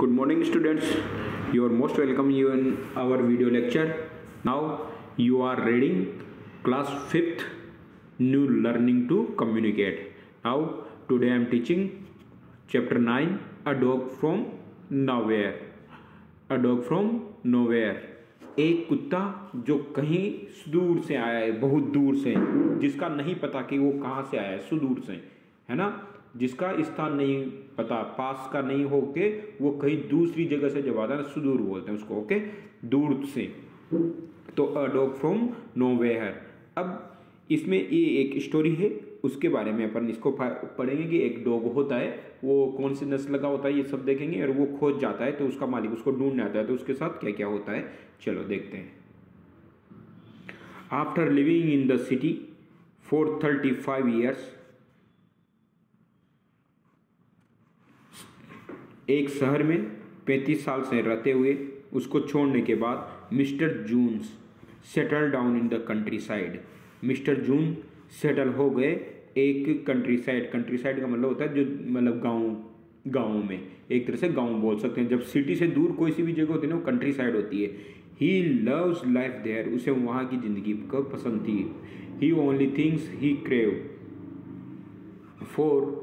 Good morning, students. You are most welcome you in our video lecture. Now you are reading class 5th new learning to communicate. Now today I am teaching chapter 9 a dog from nowhere. A dog from nowhere. एक कुत्ता जो कहीं सुदूर से आया है, बहुत दूर से, जिसका नहीं पता कि वो कहाँ से आया है, सुदूर से, है ना, जिसका स्थान नहीं पता, पास का नहीं हो के वो कहीं दूसरी जगह से जब आता है, सुदूर बोलते हैं उसको, ओके, दूर से। तो अ डॉग फ्रॉम नोवेयर। अब इसमें ये एक स्टोरी है, उसके बारे में अपन इसको पढ़ेंगे कि एक डॉग होता है, वो कौन सी नस्ल का होता है ये सब देखेंगे, और वो खोज जाता है तो उसका मालिक उसको ढूंढने आता है, तो उसके साथ क्या क्या होता है चलो देखते हैं। After living in the city for 35 years, एक शहर में 35 साल से रहते हुए उसको छोड़ने के बाद mister Jones settle down in the country side. Mister June settle हो गए एक कंट्री साइड। कंट्री साइड का मतलब होता है जो मतलब गाँव में, एक तरह से गाँव बोल सकते हैं। जब सिटी से दूर कोई सी भी जगह होती है ना वो कंट्री साइड होती है। ही लव्स लाइफ देयर, उसे वहाँ की ज़िंदगी को पसंद थी। He only things he crave for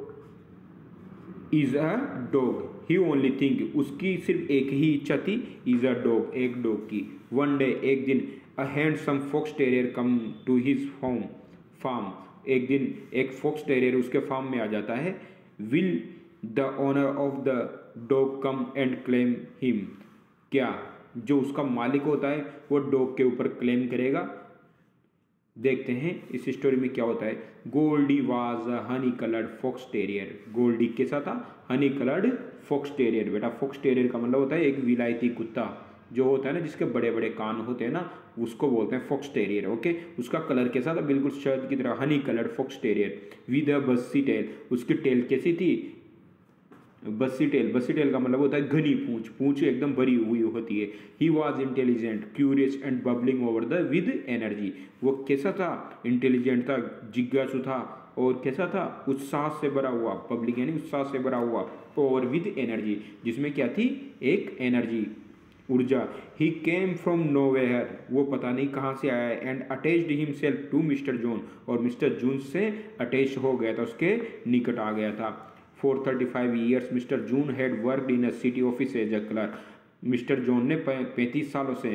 is a dog. He only think, उसकी सिर्फ एक ही इच्छा थी, इज अ डॉग, एक डॉग की। वन डे, एक दिन, a handsome fox terrier come to his home farm. एक दिन एक फॉक्स टेरियर उसके फार्म में आ जाता है। Will the owner of the dog come and claim him, क्या जो उसका मालिक होता है वो डॉग के ऊपर क्लेम करेगा। देखते हैं इस स्टोरी में क्या होता है। Goldie was a honey coloured fox terrier. Goldie कैसा था? Honey coloured fox terrier. बेटा फॉक्स टेरियर का मतलब होता है एक विलायती कुत्ता जो होता है ना, जिसके बड़े बड़े कान होते हैं ना, उसको बोलते हैं फॉक्स टेरियर। ओके, उसका कलर कैसा था? बिल्कुल शहद की तरह, honey coloured fox terrier with a bushy tail. उसकी टेल कैसी थी? बस्सी टेल। बस्सी टेल का मतलब होता है घनी पूंछ, पूंछ एकदम भरी हुई होती है। He was intelligent, curious and bubbling over the with energy. वो कैसा था? इंटेलिजेंट था, जिज्ञासु था, और कैसा था? उत्साह से भरा हुआ। पब्लिक यानी उत्साह से भरा हुआ, और विद एनर्जी, जिसमें क्या थी? एक एनर्जी, ऊर्जा। ही केम फ्रॉम नोवेयर, वो पता नहीं कहाँ से आया है। And attached himself to Mr John, और मिस्टर जून से अटैच हो गया था, उसके निकट आ गया था। For 35 years, Mr. June had worked in a city office as a clerk. Mister John ने 35 सालों से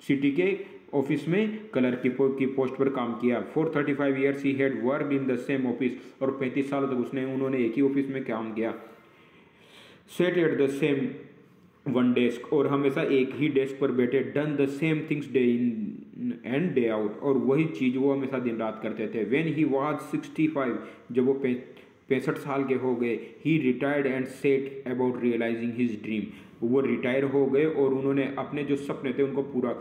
सिटी के ऑफिस में क्लर्क की पोस्ट पर काम किया। For 35 years he had worked in the same office, और 35 सालों तक उन्होंने एक ही ऑफिस में काम किया। Sat at the same one desk, और हमेशा एक ही डेस्क पर बैठे। Done the same things day in and day out, और वही चीज़ वो हमेशा दिन रात करते थे। When he was 65, जब वो 65 साल के हो गए, he retired and set about realising his dream. वो रिटायर हो गए और उन्होंने अपने जो सपने थे उनको पूरा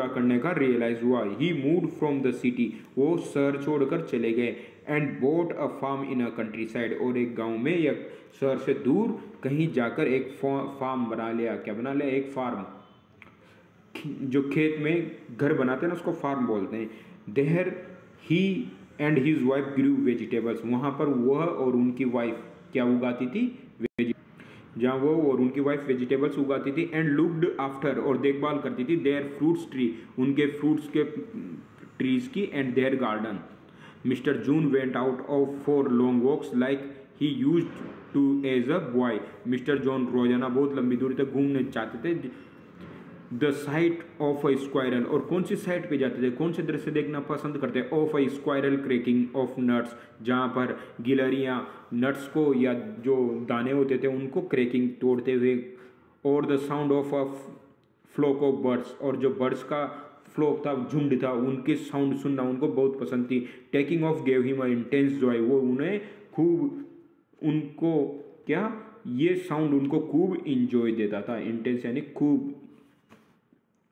करने का रियलाइज हुआ। He moved from the city, वो शहर छोड़कर चले गए। And bought a farm in a countryside, और एक गांव में या शहर से दूर कहीं जाकर एक फार्म बना लिया। क्या बना लिया? एक फार्म। जो खेत में घर बनाते हैं ना उसको फार्म बोलते हैं। There he and his wife grew vegetables, वहाँ पर वह और उनकी वाइफ क्या उगाती थी? जहाँ वो और उनकी वाइफ वेजिटेबल्स उगाती थी। एंड लुक्ड आफ्टर, और देखभाल करती थी, देयर फ्रूट्स ट्री, उनके फ्रूट्स के ट्रीज की। And their garden. Mr June went out of for long walks like he used to as a boy. Mr John रोजाना बहुत लंबी दूरी तक घूमने चाहते थे। The sight of a squirrel, और कौन सी साइट पे जाते थे, कौन से दृश्य देखना पसंद करते हैं? Of a squirrel cracking of nuts, जहाँ पर गिलहरियाँ नट्स को या जो दाने होते थे उनको क्रेकिंग तोड़ते हुए। और the sound of a fluke of birds, और जो बर्ड्स का फ्लोक था, झुंड था, उनकी साउंड सुनना उनको बहुत पसंद थी। Taking of gave him a intense Joy, वो उन्हें खूब, उनको क्या, ये साउंड उनको खूब इंजॉय देता था। इंटेंस यानी खूब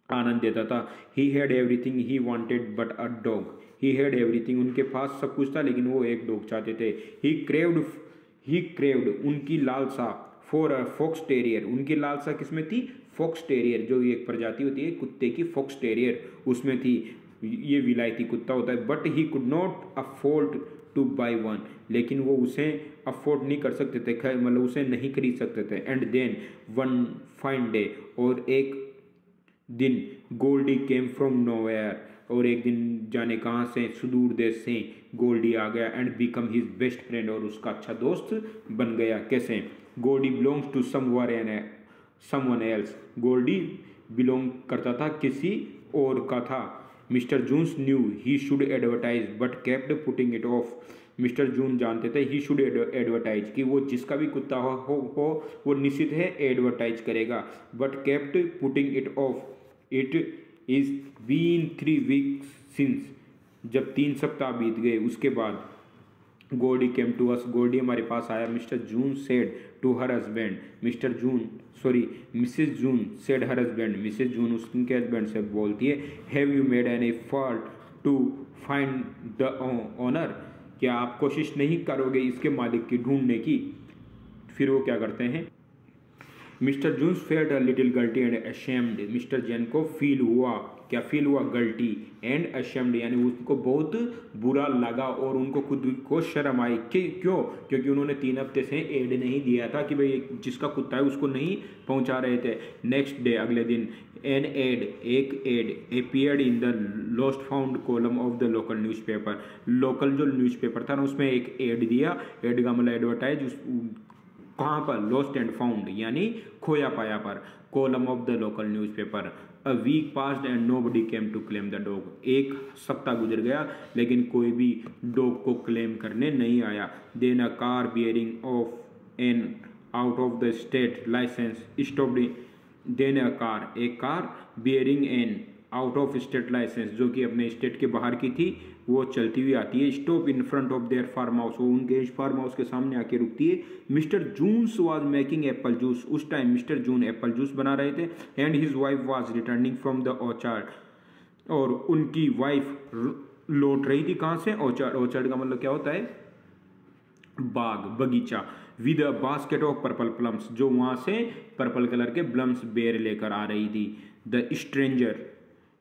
आनंद देता था। He had everything he wanted but a dog. He had everything, उनके पास सब कुछ था लेकिन वो एक डॉग चाहते थे। ही क्रेव्ड, उनकी लालसा, फॉर अ फॉक्स टेरियर, उनकी लालसा किसमें थी? फॉक्स टेरियर, जो एक प्रजाति होती है कुत्ते की, फॉक्स टेरियर, उसमें थी। ये विलायती कुत्ता होता है। But he could not afford two by one, लेकिन वो उसे अफोर्ड नहीं कर सकते थे, मतलब उसे नहीं खरीद सकते थे। And then one fine day, और एक दिन गोल्डी केम फ्रॉम नोवेयर, और एक दिन जाने कहाँ से, सुदूर देश से गोल्डी आ गया। And become his best friend, और उसका अच्छा दोस्त बन गया। कैसे? Goldie belongs to someone else, Goldie belong करता था किसी और का था। Mister Jones knew he should advertise but kept putting it off, mister June जानते थे ही शुड एडवर्टाइज कि वो जिसका भी कुत्ता हो वो निश्चित है एडवर्टाइज करेगा, but kept putting it off. It is been 3 weeks since, जब 3 सप्ताह बीत गए उसके बाद Goldie came to us, Goldie हमारे पास आया। Mister June said to her husband, Mrs June said her husband, Mrs June उसके हस्बैंड से बोलती है, have you made any effort to find the owner, क्या आप कोशिश नहीं करोगे इसके मालिक की ढूंढने की? फिर वो क्या करते हैं, mister Jones felt a little guilty and ashamed, mister Jain को फील हुआ, क्या फील हुआ? गिल्टी एंड अशेम्ड, यानी उनको बहुत बुरा लगा और उनको खुद को शर्म आई। क्यों? क्योंकि उन्होंने 3 हफ्ते से एड नहीं दिया था कि भाई जिसका कुत्ता है उसको नहीं पहुंचा रहे थे। नेक्स्ट डे, अगले दिन, एक ad appeared in the lost found column of the local newspaper, local जो न्यूज़पेपर था ना उसमें एक एड दिया। एड का मतलब एडवर्टाइज, कहाँ पर? लॉस्ट एंड फाउंड, यानी खोया पाया पर, column of the local newspaper. A week passed and nobody came to claim the dog, एक सप्ताह गुजर गया लेकिन कोई भी डॉग को क्लेम करने नहीं आया। Then a car bearing of an out of the state licence stopped, then a car, एक car bearing an out of state licence, जो कि अपने स्टेट के बाहर की थी, वो चलती हुई आती है। Stop in front of their farm house, वो उनके फार्म हाउस के सामने आके रुकती है। Mister Jones was making apple juice, उस time mister June apple juice बना रहे थे। And his wife was returning from the orchard, और उनकी वाइफ लौट रही थी कहाँ से? ऑर्चार्ड, ऑर्चार्ड का मतलब क्या होता है? बाग, बगीचा। With a basket of purple plums, जो वहाँ से पर्पल कलर के प्लम्स बेर लेकर आ रही थी। द स्ट्रेंजर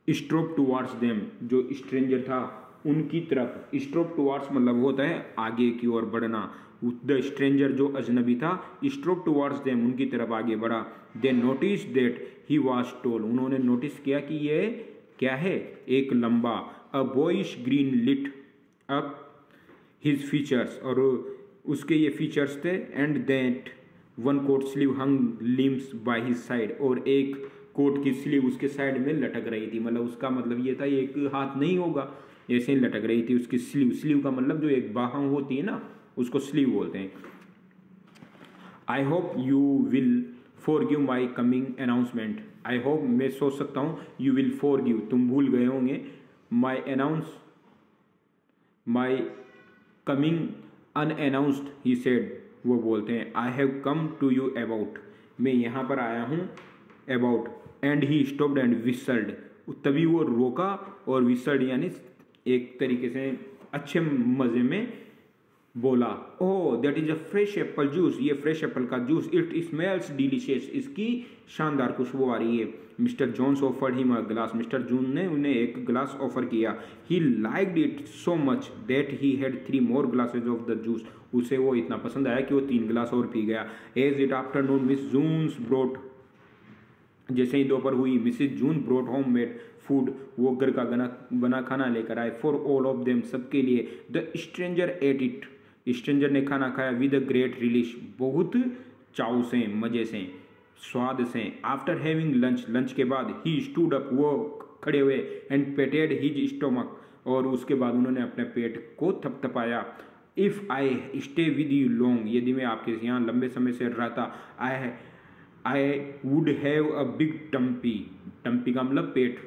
स्ट्रोप टुवार्ड्स देम, जो स्ट्रेंजर था उनकी तरफ, स्ट्रोप टुवार्ड्स मतलब होता है आगे की ओर बढ़ना। द स्ट्रेंजर जो अजनबी था, स्ट्रोप टुवार्ड्स देम उनकी तरफ आगे बढ़ा। They notice that he was tall, उन्होंने नोटिस किया कि ये क्या है? एक लंबा। A boyish grin lit up his features, और उसके ये फीचर्स थे। And that one coat sleeve hung limp by his side, और एक कोट की स्लीव उसके साइड में लटक रही थी, मतलब उसका मतलब ये था एक हाथ नहीं होगा, ऐसे ही लटक रही थी उसकी स्लीव। स्लीव का मतलब जो एक बाह होती है ना उसको स्लीव बोलते हैं। I hope you will forgive my coming announcement, I hope, मैं सोच सकता हूँ, यू विल फॉरगिव, तुम भूल गए होंगे, my coming unannounced, he said, वो बोलते हैं, I have come to you about, मैं यहाँ पर आया हूँ, about. And he stopped and whistled, तभी वो रोका और विसल्ड यानी एक तरीके से अच्छे मज़े में बोला, oh that is a fresh apple juice, ये फ्रेश एप्पल का जूस, इट स्मेल्स डिलीशियस, इसकी शानदार खुशबू आ रही है। Mister Jones offered him a glass, mister जून ने उन्हें एक ग्लास ऑफर किया। He liked it so much that he had 3 more glasses of the juice, उसे वो इतना पसंद आया कि वो 3 गिलास और पी गया। As it afternoon Miss Jones brought, जैसे ही दोपहर हुई, Mrs June brought home made food, वो घर का बना खाना लेकर आए। फॉर ऑल ऑफ देम, सबके लिए। The stranger at it, stranger ने खाना खाया। विद अ ग्रेट रिलीश, बहुत चाव से, मजे से, स्वाद से। आफ्टर हैविंग लंच, लंच के बाद, ही स्टूड अप, वो खड़े हुए। एंड पेटेड हिज स्टोमक, और उसके बाद उन्होंने अपने पेट को थपथपाया। If I stay with you long, यदि मैं आपके यहाँ लंबे समय से रहता, I would have a big tummy, tummy का मतलब पेट,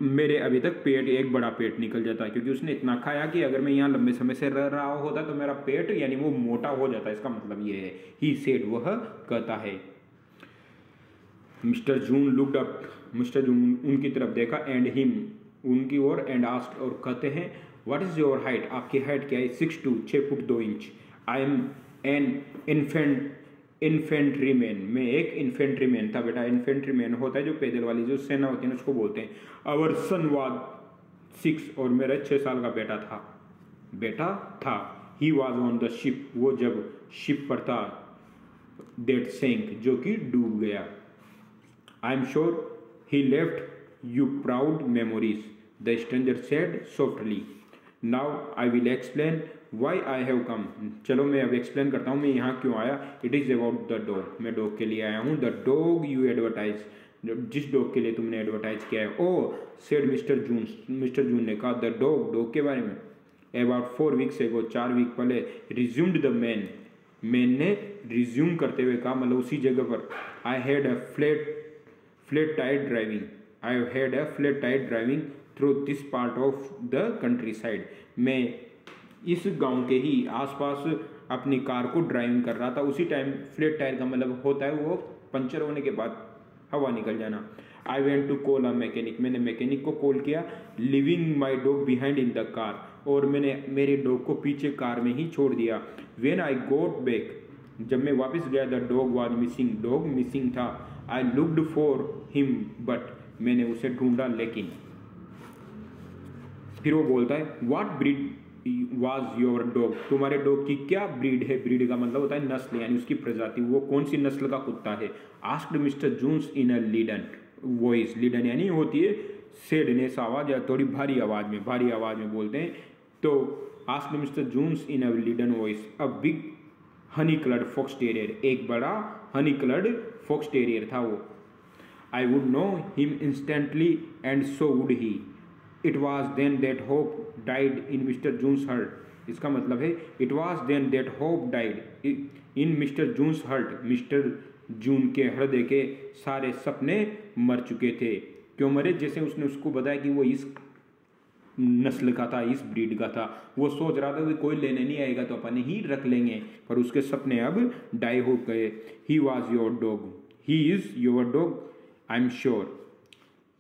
मेरे अभी तक पेट, एक बड़ा पेट निकल जाता है, क्योंकि उसने इतना खाया कि अगर मैं यहाँ लंबे समय से रह रहा होता तो मेरा पेट यानी वो मोटा हो जाता, इसका मतलब ये है। ही सेड, वह कहता है। मिस्टर जून लुक्ड अप, मिस्टर जून उनकी तरफ देखा। एंड हिम, उनकी ओर। एंड आस्क्ड, और कहते हैं, व्हाट इज योर हाइट, आपकी हाइट क्या है? 6'2", 6 foot 2 inch. I am an infantryman, मैं एक इन्फेंट्रीमैन था बेटा। इन्फेंट्रीमैन होता है जो पैदल वाली जो सेना होती है ना, उसको बोलते हैं। अवर सन वाज 6, और मेरा 6 साल का बेटा था। बेटा था। He was on the ship, वो जब शिप पर था, दैट सैंक, जो कि डूब गया। आई am sure he left you proud memories, the stranger said softly. Now I will explain why I have कम। चलो मैं अब एक्सप्लेन करता हूँ मैं यहाँ क्यों आया। It is about the dog, मैं डॉग के लिए आया हूँ। द डॉग यू एडवर्टाइज, जिस डॉग के लिए तुमने एडवर्टाइज किया है। ओ सेड मिस्टर जून्स, मिस्टर जून ने कहा, द डॉग, डॉग के बारे में। अबाउट 4 वीक्स एगो, 4 वीक पहले। रिज्यूम्ड द मैन, मैन ने रिज्यूम करते हुए कहा, मतलब उसी जगह पर। I had a flat tyre driving, I had a flat tyre driving through this part of the country side. मैं इस गांव के ही आसपास अपनी कार को ड्राइविंग कर रहा था। उसी टाइम फ्लैट टायर का मतलब होता है वो पंचर होने के बाद हवा निकल जाना। I went to call a mechanic, मैंने मैकेनिक को कॉल किया। Leaving my dog behind in the car, और मैंने मेरे डॉग को पीछे कार में ही छोड़ दिया। वेन आई गोट बैक, जब मैं वापस गया, the dog was missing, dog missing था। I looked for him but, मैंने उसे ढूंढा लेकिन। फिर वो बोलता है, what breed was your dog, तुम्हारे डॉग की क्या ब्रीड है। ब्रीड का मतलब होता है नस्ल, यानी उसकी प्रजाति, वो कौन सी नस्ल का कुत्ता है। Asked mister Jones in a leaden voice, लीडन यानी होती है सैडनेस आवाज या थोड़ी भारी आवाज में, भारी आवाज में बोलते हैं। तो asked mister Jones in a leaden voice, a big honey coloured fox terrier, एक बड़ा हनी कलर्ड फॉक्स टेरियर था वो। I would know him instantly and so would he. It was then that hope died in mister Jones heart, इसका मतलब है it was then that hope died in mister Jones heart, mister June के हृदय के सारे सपने मर चुके थे। क्यों मरे, जैसे उसने उसको बताया कि वो इस नस्ल का था, इस ब्रीड का था। वो सोच रहा था कि कोई लेने नहीं आएगा तो अपन ही रख लेंगे, पर उसके सपने अब डाई हो गए। He was your dog, he is your dog, I am sure,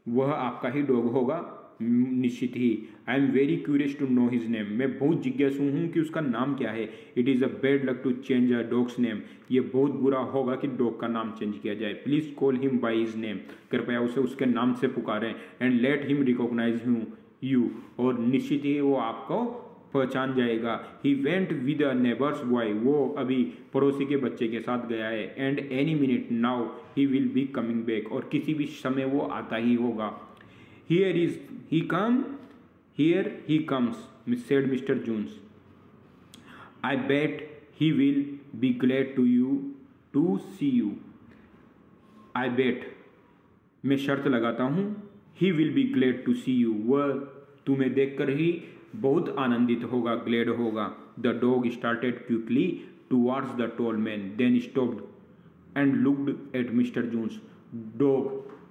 वह आपका ही डॉग होगा निश्चित ही। I am very curious to know his name, मैं बहुत जिज्ञासु हूँ कि उसका नाम क्या है। It is a bad luck to change a dog's name, ये बहुत बुरा होगा कि डॉग का नाम चेंज किया जाए। Please call him by his name, कृपया उसे उसके नाम से पुकारें। And let him recognise you, और निश्चित ही वो आपको पहचान जाएगा। He went with a neighbour's boy, वो अभी पड़ोसी के बच्चे के साथ गया है। And any minute now he will be coming back, और किसी भी समय वो आता ही होगा। Here is he come, here he comes, said Mr. Jones. I bet he will be glad to see you. I bet, मैं शर्त लगाता हूँ, he will be glad to see you, वह तुम्हें देखकर ही बहुत आनंदित होगा, ग्लैड होगा। The dog started quickly towards the tall man, then stopped and looked at Mr. Jones. Dog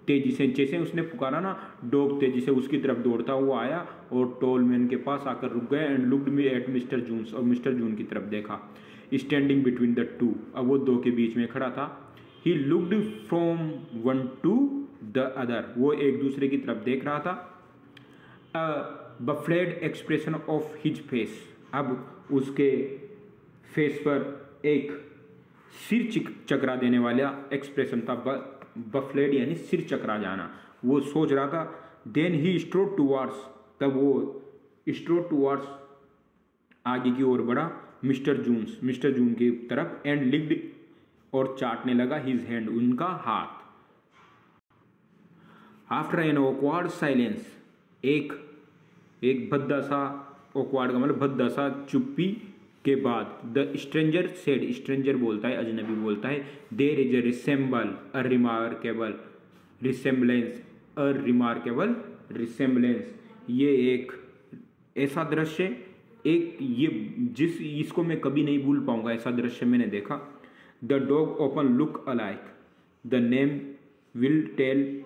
तेजी से, जैसे उसने पुकारा ना, डॉग तेजी से उसकी तरफ दौड़ता हुआ आया और टॉल मैन के पास आकर रुक गया। And looked me at mister Jones, और मिस्टर जून की तरफ देखा। स्टैंडिंग बिटवीन द टू, अब वो दो के बीच में खड़ा था। He looked from one two the other, वो एक दूसरे की तरफ देख रहा था। बफ्लेड एक्सप्रेशन ऑफ हिज फेस, अब उसके फेस पर एक सिर चकरा देने वाला एक्सप्रेशन था। बफ्लेड यानी सिर चकरा जाना, वो सोच रहा था। देन ही स्ट्रोड टूवर्ड्स, तब वो स्ट्रोड टूवर्ड्स आगे की ओर बढ़ा मिस्टर जून की तरफ। एंड लिक्ड, और चाटने लगा हिज हैंड, उनका हाथ। आफ्टर एन ऑकवर्ड साइलेंस, एक भद्दा सा, ऑकवर्ड का मतलब भद्दा सा चुप्पी के बाद, द स्ट्रेंजर सेड, स्ट्रेंजर बोलता है, अजनबी बोलता है, there is a remarkable resemblance, ये एक ऐसा दृश्य, एक ये इसको मैं कभी नहीं भूल पाऊंगा, ऐसा दृश्य मैंने देखा। The dog open look alike, the name will tell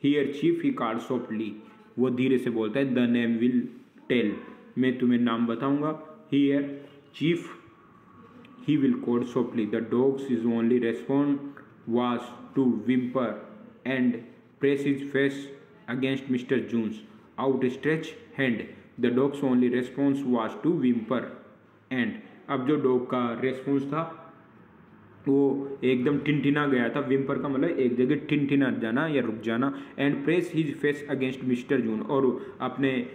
here chief, he called softly, वो धीरे से बोलता है, द नेम विल टेल, मैं तुम्हें नाम बताऊंगा। Here, chief, he will call softly. The dog's only response was to whimper and press his face against Mr. Jones' outstretched hand. The dog's only response was to whimper and, अब जो dog का response था वो एकदम टिनटिना गया था। Whimper का मतलब एक जगह टिनटिना जाना या रुक जाना। And press his face against mister Jones, और अपने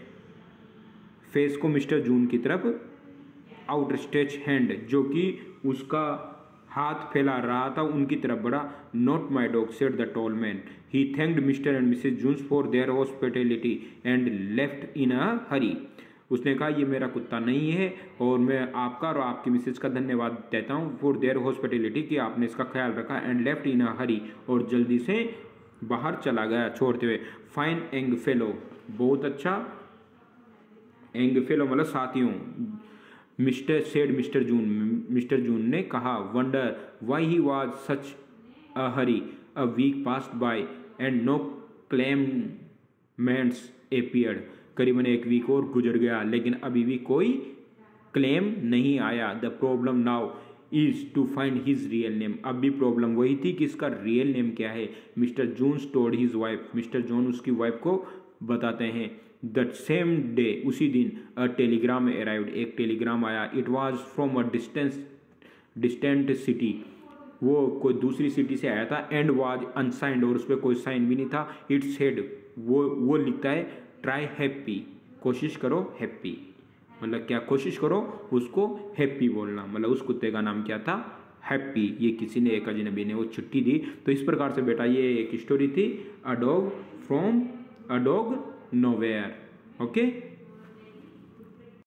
फेस को मिस्टर जून की तरफ आउट स्ट्रेच हैंड, जो कि उसका हाथ फैला रहा था उनकी तरफ बढ़ा। Not my dog said the tall man, he thanked mister and missus Jones for their hospitality and left in a hurry. उसने कहा ये मेरा कुत्ता नहीं है और मैं आपका और आपकी मिसेज का धन्यवाद देता हूँ फॉर देयर हॉस्पिटैलिटी कि आपने इसका ख्याल रखा, एंड लेफ्ट इन अ हरी, और जल्दी से बाहर चला गया छोड़ते हुए। फाइन यंग फेलो, बहुत अच्छा, यंग फेलो मतलब साथियों। मिस्टर जून ने कहा। Wonder why he was such a hurry, a week passed by and no claimants appeared. करीबन एक वीक और गुजर गया लेकिन अभी भी कोई क्लेम नहीं आया। The problem now is to find his real name. अब भी प्रॉब्लम वही थी कि इसका रियल नेम क्या है। Mister Jones told his wife, mister John उसकी वाइफ को बताते हैं। दैट सेम डे, उसी दिन, अ टेलीग्राम अराइव्ड, एक टेलीग्राम आया। It was from a distant city, वो कोई दूसरी सिटी से आया था। एंड वॉज अनसाइंड, और उस पर कोई साइन भी नहीं था। इट सेड, वो लिखता है ट्राई हैप्पी, कोशिश करो हैप्पी, मतलब क्या कोशिश करो उसको हैप्पी बोलना, मतलब उस कुत्ते का नाम क्या था, हैप्पी। ये किसी ने एक अजनबी ने वो चिट्ठी दी। तो इस प्रकार से बेटा ये एक स्टोरी थी, a dog from a dog nowhere. Okay.